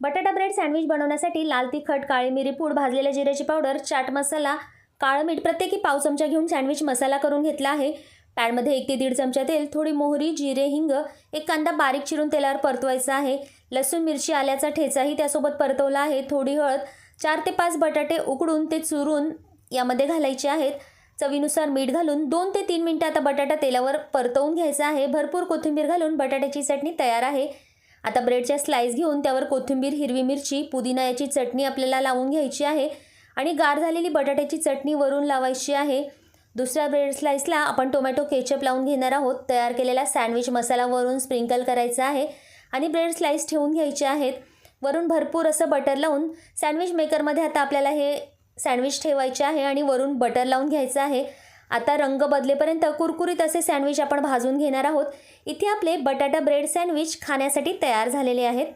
बटाटा bread sandwich बनवण्यासाठी लाल तिखट, काळी मिरी पूड, भाजलेल्या जिऱ्याची पावडर, चाट मसाला, काळं मीठ प्रत्येकी पाव चमचा घेऊन सँडविच मसाला करून घेतला आहे. पॅनमध्ये 1 ते 1.5 चमचा तेल, थोडी मोहरी, जिरे, हिंग, एक कांदा बारीक चिरून तेलावर परतवायचा आहे. लसूण, मिरची, आल्याचा ठेचाही त्यासोबत परतवला आहे. थोडी हळद, 4 ते 5 बटाटे उकडून ते चुरून यामध्ये घालायचे आहेत. चवीनुसार मीठ घालून 2 ते 3 मिनिटं आता बटाटा तेलावर परतवून घ्यायचा आहे. भरपूर कोथिंबीर घालून बटाट्याची चटणी तयार आहे. आता ब्रेडच्या स्लाइस घेऊन त्यावर कोथिंबीर, हिरवी मिरची, पुदिना याची चटणी आपल्याला लावून घ्यायची आहे आणि गार झालेली बटाट्याची चटणी वरून लावायची आहे. दुसऱ्या ब्रेड स्लाइसला आपण टोमॅटो केचप लावून घेणार आहोत. तयार केलेला सँडविच मसाला वरून स्प्रिंकल करायचा आहे आणि ब्रेड स्लाइस ठेवून घ्यायचे आहेत. वरून भरपूर असं बटर लावून सँडविच मेकरमध्ये आता आपल्याला हे सँडविच ठेवायचे आहे आणि वरून बटर लावून घ्यायचं आहे. आता रंग बदलेपर्यंत कुरकुरीत असे सँडविच आपण भाजून घेणार आहोत. इथे आपले बटाटा ब्रेड सँडविच खाण्यासाठी तयार झालेले आहेत.